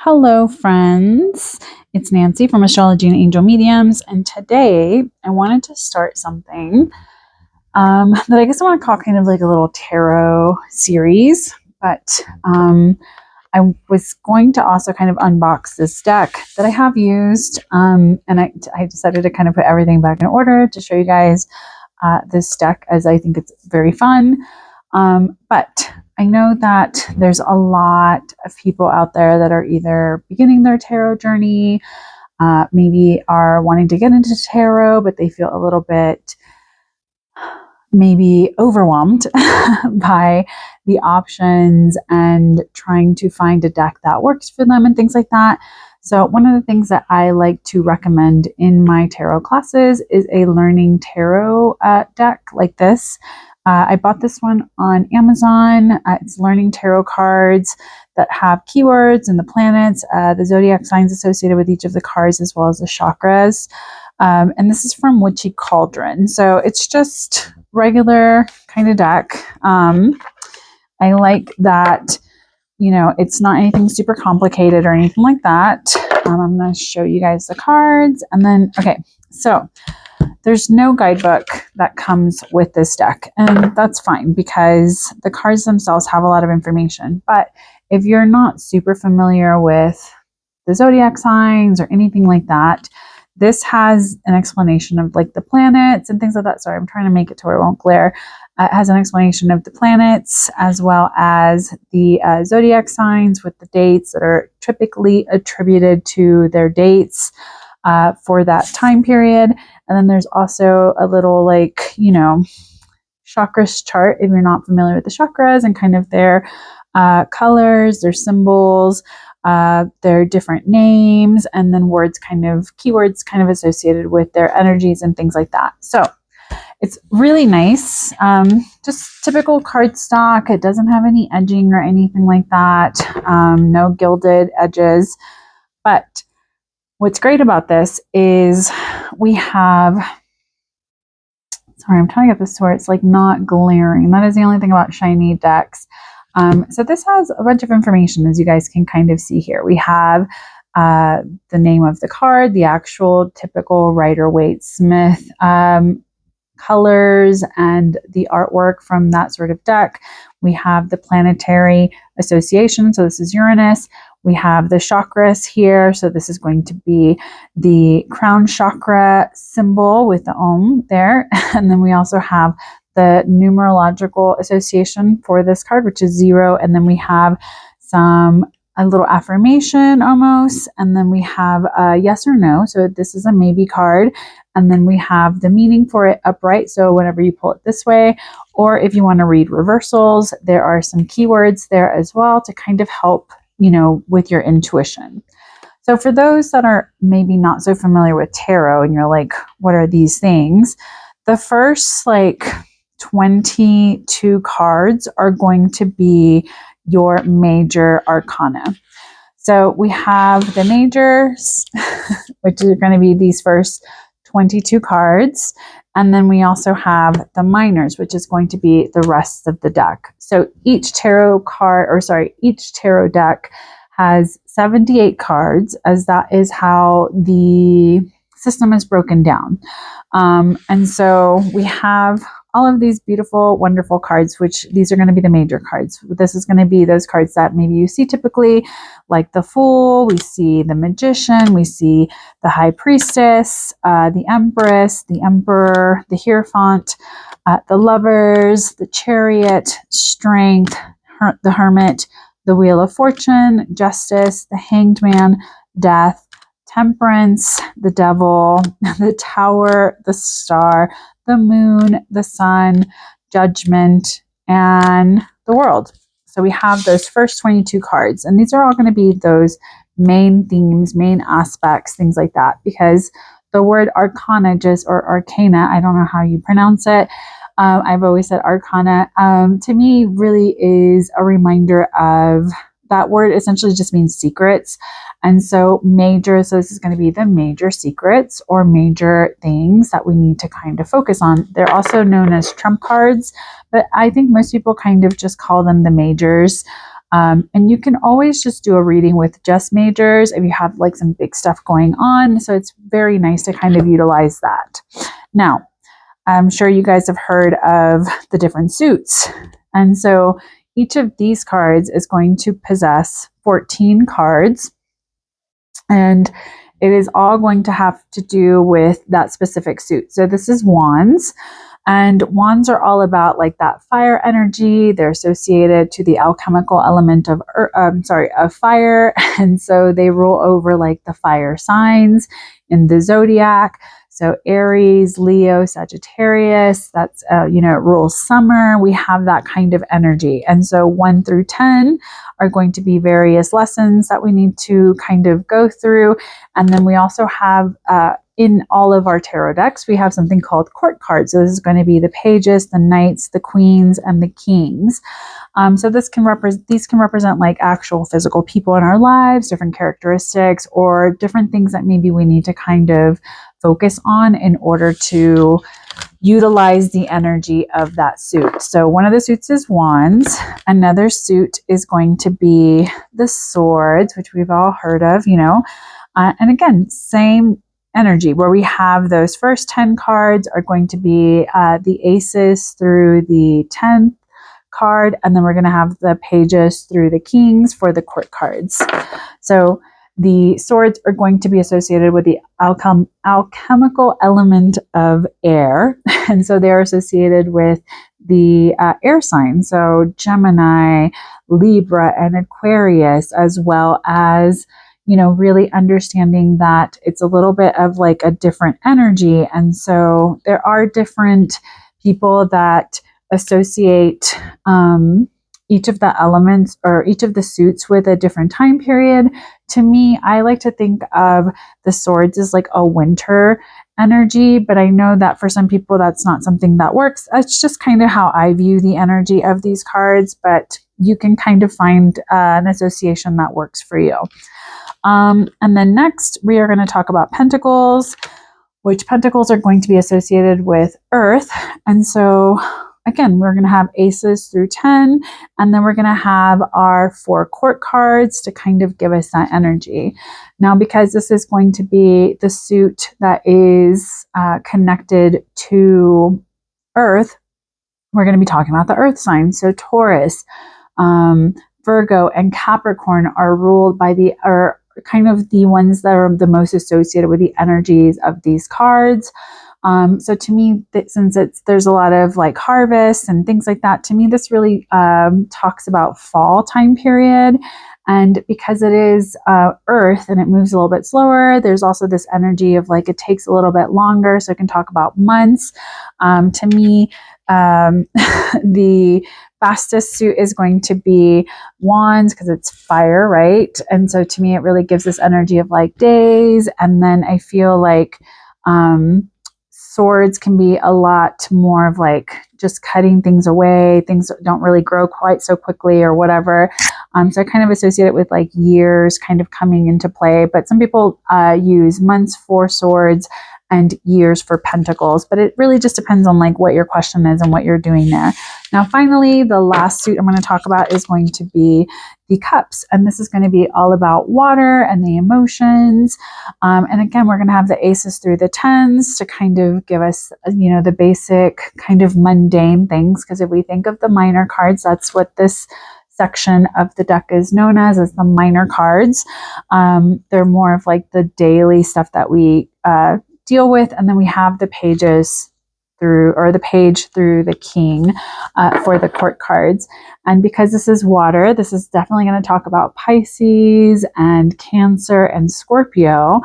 Hello, friends. It's Nancy from Astrology and Angel Mediums, and today I wanted to start something that I guess I want to call kind of like a little tarot series. But I was going to also kind of unbox this deck that I have used, and I decided to kind of put everything back in order to show you guys this deck, as I think it's very fun. But I know that there's a lot of people out there that are either beginning their tarot journey, maybe are wanting to get into tarot, but they feel a little bit maybe overwhelmed by the options and trying to find a deck that works for them and things like that. So one of the things that I like to recommend in my tarot classes is a learning tarot deck like this. I bought this one on Amazon. It's learning tarot cards that have keywords and the planets, the zodiac signs associated with each of the cards, as well as the chakras. And this is from Witchy Cauldron. So it's just regular kind of deck. I like that, it's not anything super complicated or anything like that. I'm going to show you guys the cards. And then, okay, so there's no guidebook that comes with this deck, and that's fine because the cards themselves have a lot of information. But if you're not super familiar with the zodiac signs or anything like that, this has an explanation of like the planets and things like that. Sorry, I'm trying to make it to where it won't glare. It has an explanation of the planets as well as the zodiac signs with the dates that are typically attributed to their dates for that time period. And then there's also a little chakras chart if you're not familiar with the chakras and kind of their colors, their symbols, their different names, and then keywords kind of associated with their energies and things like that. So it's really nice. Just typical cardstock. It doesn't have any edging or anything like that. No gilded edges. But what's great about this is we have, sorry, I'm trying to get this to where it's like not glaring. That is the only thing about shiny decks. So this has a bunch of information, as you guys can kind of see here. We have the name of the card, the actual typical Rider-Waite-Smith colors and the artwork from that sort of deck. We have the planetary association. So this is Uranus. We have the chakras here. So this is going to be the crown chakra symbol with the Om there. And then we also have the numerological association for this card, which is 0. And then we have a little affirmation almost. And then we have a yes or no. So this is a maybe card. And then we have the meaning for it upright. So whenever you pull it this way, or if you want to read reversals, there are some keywords there as well to kind of help with your intuition. So for those that are maybe not so familiar with tarot and you're like, what are these things? The first 22 cards are going to be your major arcana. So we have the majors, which are going to be these first 22 cards. And then we also have the minors, which is going to be the rest of the deck. So each tarot deck has 78 cards, as that is how the system is broken down. And so we have all of these beautiful, wonderful cards, which these are going to be the major cards. This is going to be those cards that maybe you see typically, like the Fool, we see the Magician, we see the High Priestess, the Empress, the Emperor, the Hierophant, the Lovers, the Chariot, Strength, the Hermit, the Wheel of Fortune, Justice, the Hanged Man, Death, Temperance, the Devil, the Tower, the Star, the Moon, the Sun, Judgment, and the World. So we have those first 22 cards, and these are all going to be those main themes, main aspects, things like that, because the word arcana or arcana, I don't know how you pronounce it. I've always said arcana, to me really is a reminder of that word essentially just means secrets. And so this is going to be the major secrets or major things that we need to kind of focus on. They're also known as trump cards, but I think most people kind of just call them the majors. And you can always just do a reading with just majors if you have like some big stuff going on. So it's very nice to kind of utilize that. Now, I'm sure you guys have heard of the different suits. And so each of these cards is going to possess 14 cards. And it is all going to have to do with that specific suit. So this is wands. And wands are all about like that fire energy. They're associated to the alchemical element of fire. And so they rule over like the fire signs in the zodiac. So Aries, Leo, Sagittarius, that's, it rules summer. We have that kind of energy. And so 1 through 10 are going to be various lessons that we need to kind of go through. And then we also have, in all of our tarot decks, we have something called court cards. So this is going to be the pages, the knights, the queens, and the kings. So these can represent like actual physical people in our lives, different characteristics, or different things that maybe we need to kind of focus on in order to utilize the energy of that suit. So one of the suits is wands. Another suit is going to be the swords, which we've all heard of, and again, same energy where we have those first 10 cards are going to be the aces through the 10th card, and then we're going to have the pages through the kings for the court cards. So the swords are going to be associated with the alchemical element of air, and so they're associated with the air signs, so Gemini, Libra, and Aquarius, as well as really understanding that it's a little bit of like a different energy. And so there are different people that associate each of the elements or each of the suits with a different time period. To me, I like to think of the swords as like a winter energy, but I know that for some people that's not something that works. That's just kind of how I view the energy of these cards, but you can kind of find an association that works for you. And then next, we are going to talk about pentacles, which pentacles are going to be associated with earth. And so again, we're going to have aces through 10, and then we're going to have our 4 court cards to kind of give us that energy. Now, because this is going to be the suit that is connected to earth, we're going to be talking about the earth signs. So Taurus, Virgo, and Capricorn are ruled by are kind of the ones that are the most associated with the energies of these cards. So to me, since there's a lot of like harvests and things like that, to me, this really talks about fall time period. And because it is earth and it moves a little bit slower, there's also this energy of like it takes a little bit longer. So I can talk about months. To me, the fastest suit is going to be wands because it's fire, right? And so to me, it really gives this energy of like days. And then I feel like swords can be a lot more of like just cutting things away. Things don't really grow quite so quickly or whatever. So I kind of associate it with like years kind of coming into play. But some people use months for swords and years for pentacles, but it really just depends on like what your question is and what you're doing there. Now, finally, the last suit I'm going to talk about is going to be the cups, and this is going to be all about water and the emotions. And again, we're going to have the aces through the 10s to kind of give us, the basic kind of mundane things. Because if we think of the minor cards, that's what this section of the deck is known as the minor cards. They're more of like the daily stuff that we deal with, and then we have the pages the page through the king for the court cards. And because this is water, this is definitely going to talk about Pisces and Cancer and Scorpio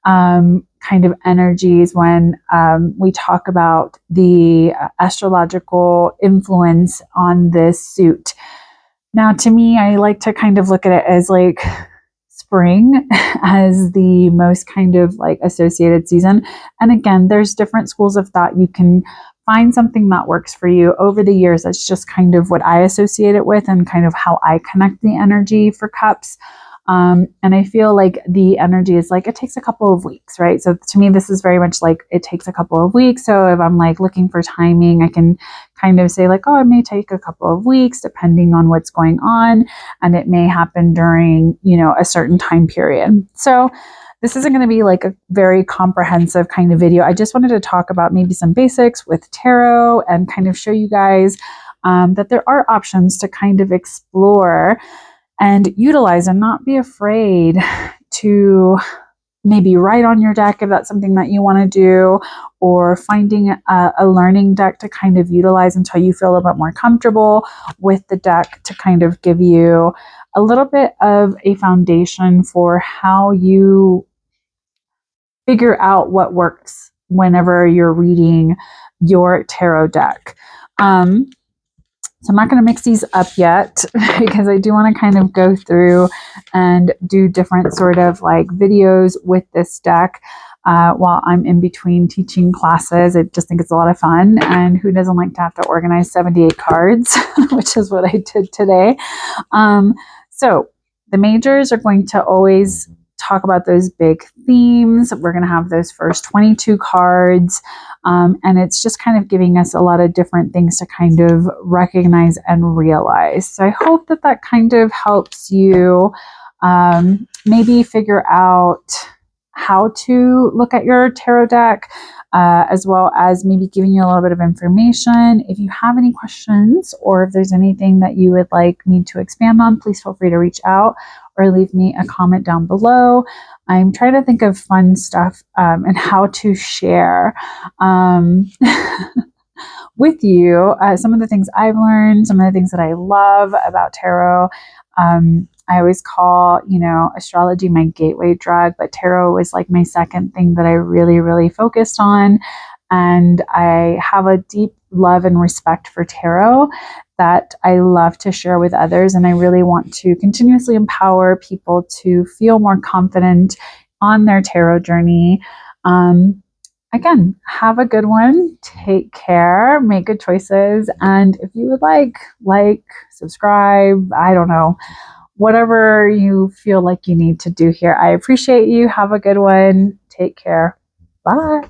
kind of energies when we talk about the astrological influence on this suit. Now, to me, I like to kind of look at it as like spring as the most kind of like associated season. And again, there's different schools of thought. You can find something that works for you. Over the years, that's just kind of what I associate it with and kind of how I connect the energy for cups. And I feel like the energy is like, it takes a couple of weeks, right? So to me, this is very much like it takes a couple of weeks. So if I'm like looking for timing, I can kind of say like, oh, it may take a couple of weeks depending on what's going on. And it may happen during, a certain time period. So this isn't going to be like a very comprehensive kind of video. I just wanted to talk about maybe some basics with tarot and kind of show you guys that there are options to kind of explore and utilize, and not be afraid to maybe write on your deck if that's something that you want to do, or finding a learning deck to kind of utilize until you feel a bit more comfortable with the deck, to kind of give you a little bit of a foundation for how you figure out what works whenever you're reading your tarot deck. So I'm not going to mix these up yet because I do want to kind of go through and do different sort of like videos with this deck while I'm in between teaching classes. I just think it's a lot of fun, and who doesn't like to have to organize 78 cards, which is what I did today. So the majors are going to always talk about those big themes. We're going to have those first 22 cards. And it's just kind of giving us a lot of different things to kind of recognize and realize. So I hope that that kind of helps you maybe figure out how to look at your tarot deck, as well as maybe giving you a little bit of information. If you have any questions, or if there's anything that you would like me to expand on, please feel free to reach out or leave me a comment down below. I'm trying to think of fun stuff and how to share with you some of the things I've learned, some of the things that I love about tarot. I always call, astrology my gateway drug, but tarot was like my second thing that I really, really focused on. And I have a deep love and respect for tarot that I love to share with others. And I really want to continuously empower people to feel more confident on their tarot journey. Again, have a good one. Take care. Make good choices. And if you would like, subscribe, I don't know, whatever you feel like you need to do here. I appreciate you. Have a good one. Take care. Bye.